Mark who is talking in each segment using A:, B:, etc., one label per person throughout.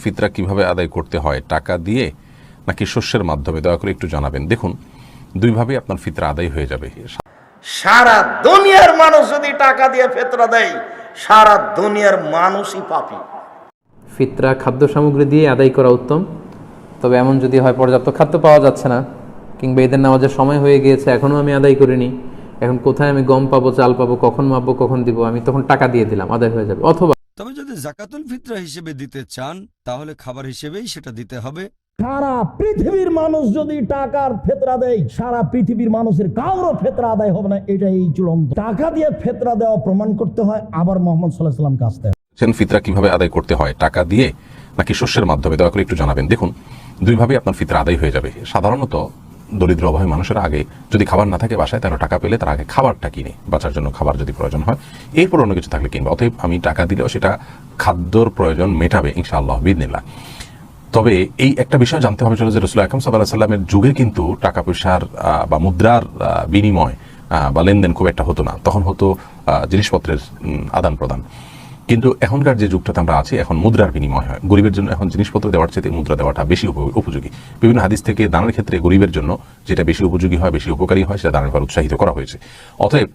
A: ফিতরা কিভাবে আদায় করতে হয়, টাকা দিয়ে নাকি শস্যের মাধ্যমে, দয়া করে একটু জানাবেন। দেখুন, দুইভাবেই আপনার ফিতরা আদায় হয়ে যাবে।
B: সারা দুনিয়ার মানুষ যদি টাকা দিয়ে ফিতরা দেয়, সারা দুনিয়ার মানুষই পাপী।
C: ফিতরা খাদ্য সামগ্রী দিয়ে আদায় করা উত্তম, তবে এমন যদি হয় পর্যাপ্ত খাদ্য পাওয়া যাচ্ছে না, কিংবা ঈদের নামাজের সময় হয়ে গিয়েছে এখনও আমি আদায় করিনি, এখন কোথায় আমি গম পাবো, চাল পাবো, কখন মাপবো, কখন দিব, আমি তখন টাকা দিয়ে দিলাম, আদায় হয়ে যাবে। অথবা
D: তবে যদি জাকাতুল ফিতরা হিসেবে দিতে চান, তাহলে খাবার হিসেবেই সেটা দিতে হবে।
E: সারা পৃথিবীর মানুষ যদি টাকার ফেতরা দেয়, সারা পৃথিবীর মানুষের কারো ফেতরা আদায় হবে না, এটাই চূড়ান্ত। টাকা দিয়ে ফেতরা দেওয়া প্রমাণ করতে হয়, আবার মোহাম্মদ সাল্লাল্লাহু আলাইহি ওয়াসাল্লামকে আসতে হয়।
A: ফিতরা কিভাবে আদায় করতে হয়, টাকা দিয়ে নাকি শস্যের মাধ্যমে, দয়া করে একটু জানাবেন। দেখুন, দুইভাবেই আপনার ফিতরা আদায় হয়ে যাবে। সাধারণত দরিদ্র অভাবী মানুষের আগে যদি খাবার না থাকে বাসায়, তারা টাকা পেলে তার আগে খাবারটা কিনে, বাঁচার জন্য খাবার যদি প্রয়োজন হয়, এরপর অন্য কিছু থাকলে কিনবে। অতএব আমি টাকা দিলেও সেটা খাদ্যর প্রয়োজন মেটাবে ইনশাআল্লাহ বিইذনিল্লাহ। তবে এই একটা বিষয় জানতে হবে, যে রাসূলুল্লাহ আকরাম সাল্লাল্লাহু আলাইহি ওয়াসাল্লামের যুগে কিন্তু টাকা পয়সার বা মুদ্রার বিনিময় বা লেনদেন খুব একটা হতো না। তখন হতো জিনিসপত্রের আদান প্রদান। কিন্তু এখনকার যে যুগটাতে আমরা আছি, এখন মুদ্রার বিনিময় হয়। গরিবের জন্য এখন জিনিসপত্র দেওয়ার চেয়ে মুদ্রা দেওয়াটা বেশি উপযোগী। বিভিন্ন হাদিস থেকে দানের ক্ষেত্রে গরিবের জন্য যেটা বেশি উপযোগী হয়, বেশি উপকারী হয়, সেটা দানের করার উৎসাহিত করা হয়েছে। অতএব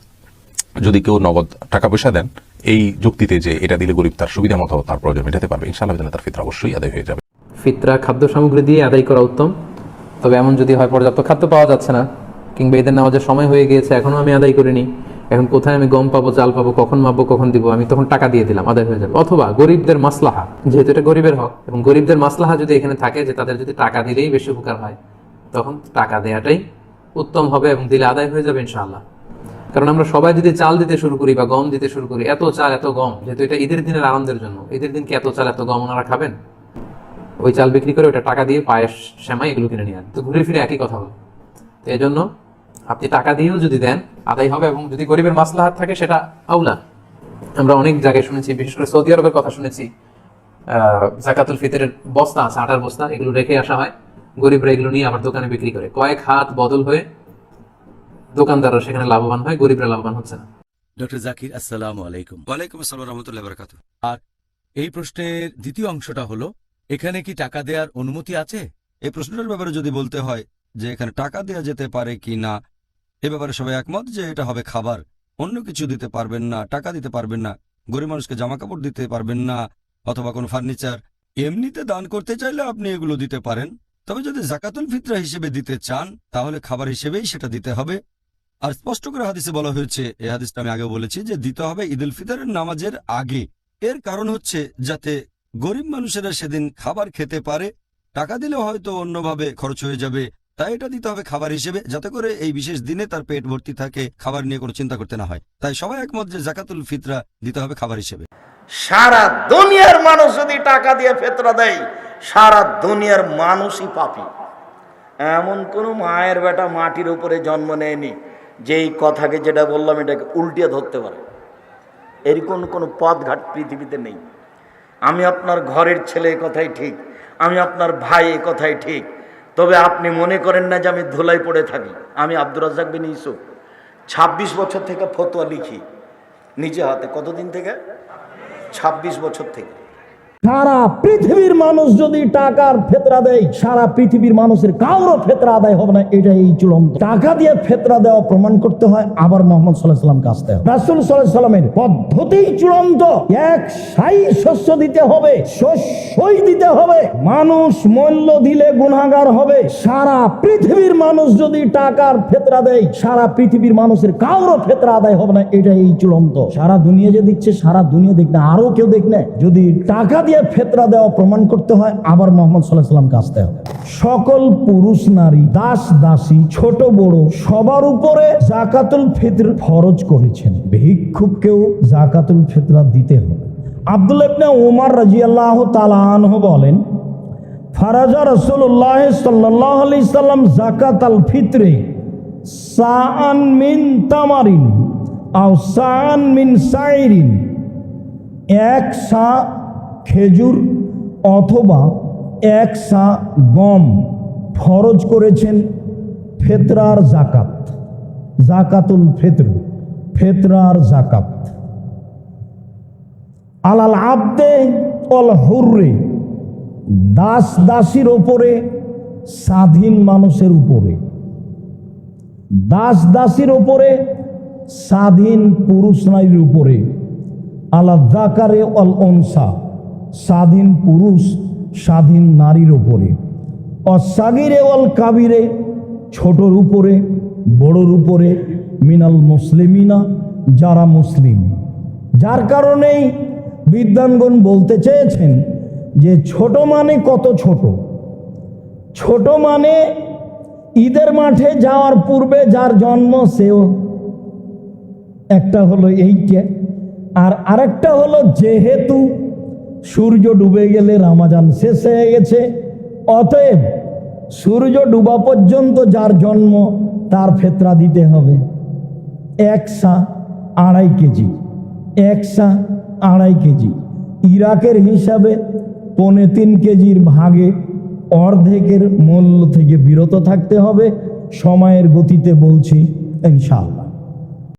A: যদি কেউ নগদ টাকা পয়সা দেন এই যুক্তিতে যে এটা দিলে গরিব তার সুবিধা মতো তার প্রয়োজন মেটাতে পারবে, ইনশাআল্লাহ তার ফিতরা অবশ্যই আদায় হয়ে যাবে।
C: ফিতরা খাদ্য সামগ্রী দিয়ে আদায় করা উত্তম, তবে এমন যদি হয় পর্যাপ্ত খাদ্য পাওয়া যাচ্ছে না, কিংবা ঈদের নামাজের সময় হয়ে গিয়েছে এখনও আমি আদায় করিনি, এখন কোথায় আমি গম পাবো, চাল পাবো, কখন মাপবো, কখন দিব, আমি তখন টাকা দিয়ে দিলাম, আদায় হয়ে যাবে। অথবা গরিবদের মাসলাহা, যেহেতু এটা গরিবের হক, এবং গরিবদের মাসলাহা যদি এখানে থাকে যে তাদের যদি টাকা দিলেই বেশি উপকার হয়, তখন টাকা দেওয়াটাই উত্তম হবে এবং দিলে আদায় হয়ে যাবে ইনশাআল্লাহ। কারণ আমরা সবাই যদি চাল দিতে শুরু করি বা গম দিতে শুরু করি, এত চাল এত গম, যেহেতু এটা ঈদের দিনের আনন্দের জন্য, ঈদের দিনকে এত চাল এত গম ওনারা খাবেন, ওই চাল বিক্রি করে ওটা টাকা দিয়ে পায়েস, সেমাই এগুলো কিনে নিয়ে আন, তো ঘুরে ফিরে একই কথা হবে। তো এই জন্য আপনি টাকা দিয়েও যদি দেন আদায় হবে, এবং যদি গরিবের মাসলাহাত থাকে সেটা আউলা। আমরা অনেক জায়গায় শুনেছি, বিশেষ করে সৌদি আরবের কথা শুনেছি, জাকাতুল ফিতরের বস্তা আছে, আটার বস্তা, এগুলো রেখে আসা হয়, গরিবরা এগুলো নিয়ে আবার দোকানে বিক্রি করে, কয়েক হাত বদল হয়ে দোকানদাররা সেখানে লাভবান হয়, গরিবরা লাভবান হচ্ছে না।
F: ডক্টর জাকির, আসসালামু আলাইকুম।
D: ওয়ালাইকুম আসসালাম রহমতুল্লাহ বারাকাতুহু।
F: আর এই প্রশ্নের দ্বিতীয় অংশটা হলো, এখানে কি টাকা দেওয়ার অনুমতি আছে?
D: এই প্রশ্নটার ব্যাপারে যদি বলতে হয় যে এখানে টাকা দেওয়া যেতে পারে কি না, এ ব্যাপারে সবাই একমত যে এটা হবে খাবার। অন্য কিছু দিতে পারবেন না, টাকা দিতে পারবেন না, গরিব মানুষকে জামা কাপড় দিতে পারবেন না, অথবা কোনো ফার্নিচার। এমনিতে দান করতে চাইলে আপনি এগুলো দিতে পারেন। তবে যদি জাকাতুল ফিতরা হিসেবে দিতে চান, তাহলে খাবার হিসেবেই সেটা দিতে হবে। আর স্পষ্ট করে হাদিসে বলা হয়েছে, এই হাদিসটা আমি আগেও বলেছি, যে দিতে হবে ঈদুল ফিতরের নামাজের আগে। এর কারণ হচ্ছে যাতে গরিব মানুষেরা সেদিন খাবার খেতে পারে। টাকা দিলে হয়তো অন্যভাবে খরচ হয়ে যাবে, তাই এটা দিতে হবে খাবার হিসেবে, যাতে করে এই বিশেষ দিনে তার পেট ভর্তি থাকে, খাবার নিয়ে কোনো চিন্তা করতে না হয়। তাই সবাই একমত যে জাকাতুল ফিতরা দিতে হবে খাবার হিসেবে।
B: সারা দুনিয়ার মানুষ যদি টাকা দিয়ে ফিতরা দেয়, সারা দুনিয়ার মানুষই পাপী। এমন কোন মায়ের বেটা মাটির উপরে জন্ম নেয়নি যেই কথাকে, যেটা বললাম, এটাকে উল্টিয়ে ধরতে পারে। এরকম কোনো পথঘাট পৃথিবীতে নেই। আমি আপনার ঘরের ছেলে, কথাই ঠিক, আমি আপনার ভাই, এ কথাই ঠিক। তবে আপনি মনে করেন না যে আমি ধুলাই পড়ে থাকি। আমি আব্দুর রাজ্জাক বিন ইউসুফ 26 বছর থেকে ফতোয়া লিখি নিজে হাতে। কতদিন থেকে? 26 বছর থেকে।
E: সারা পৃথিবীর মানুষ যদি টাকার ফেতরা দেয়, সারা পৃথিবীর মানুষের কারো ফেতরা আদায় হবে না, এটাই চূড়ান্ত। টাকা দিয়ে ফেতরা দেওয়া প্রমাণ করতে হয়, আবার মোহাম্মদ সাল্লাল্লাহু আলাইহি ওয়াসাল্লামকে আসতে হয়। রাসূল সাল্লাল্লাহু আলাইহি ওয়াসাল্লামের পদ্ধতি চূড়ান্ত। এক সাই শস্য দিতে হবে, শস্যই দিতে হবে। মানুষ মূল্য দিলে গুনাহগার হবে। সারা পৃথিবীর মানুষ যদি টাকার ফেতরা দেয়, সারা পৃথিবীর মানুষের কারো ফেতরা আদায় হবে না, এটাই চূড়ান্ত। সারা দুনিয়া যে দিচ্ছে, সারা দুনিয়া দেখ না, আরো কেউ দেখ না। যদি টাকা দিয়ে ফেতরা দেওয়া প্রমাণ করতে হয়, আবার মোহাম্মদ সাল্লাল্লাহু আলাইহি ওয়াসাল্লামকে আসতে হবে। সকল পুরুষ নারী, দাস দাসী, ছোট বড় সবার উপরে জাকাতুল ফিতর ফরজ করেছেন। ভিক্ষুককেও জাকাতুল ফিতরা দিতে হবে। আব্দুল্লাহ ইবনে উমর রাদিয়াল্লাহু তাআলা আনহু বলেন, ফারাজা রাসূলুল্লাহ সাল্লাল্লাহু আলাইহি সাল্লাম জাকাতাল ফিতরে সাআন মিন তামারিন আও সাআন মিন সাইরিন, এক সা খেজুর অথবা এক সা গম ফরজ করেছেন ফেতরার জাকাত, জাকাতুল ফিতর, ফেতরার জাকাত। আলাল আবদে অল হুররে দাস দাসীর ওপরে, স্বাধীন মানুষের উপরে। দাস দাসীর ওপরে, স্বাধীন পুরুষ নারীর উপরে। আলা যাকারে ওয়াল উনসা, স্বাধীন পুরুষ স্বাধীন নারীর উপরে। অসাগিরে ওয়াল কাবিরে, ছোটর উপরে বড়র উপরে। মিনাল মুসলিমিনা, যারা মুসলিম। যার কারণেই বিদ্বানগণ বলতে চেয়েছেন যে ছোট মানে কত ছোট? ছোট মানে ঈদের মাঠে যাওয়ার পূর্বে যার জন্ম সেও একটা হলো এইটা, আর আরেকটা হলো যেহেতু সূর্য ডুবে গেলে রমজান শেষ হয়ে গেছে, অতএব সূর্য ডুবা পর্যন্ত যার জন্ম তার ফিতরা দিতে হবে 1 সা 2.5 কেজি। 1 সা 2.5 কেজি। ইরাকের হিসাবে 3.25 কেজির ভাগে অর্ধেকের মূল্য থেকে বিরত থাকতে হবে। সময়ের গতিতে বলছি ইনশাআল্লাহ।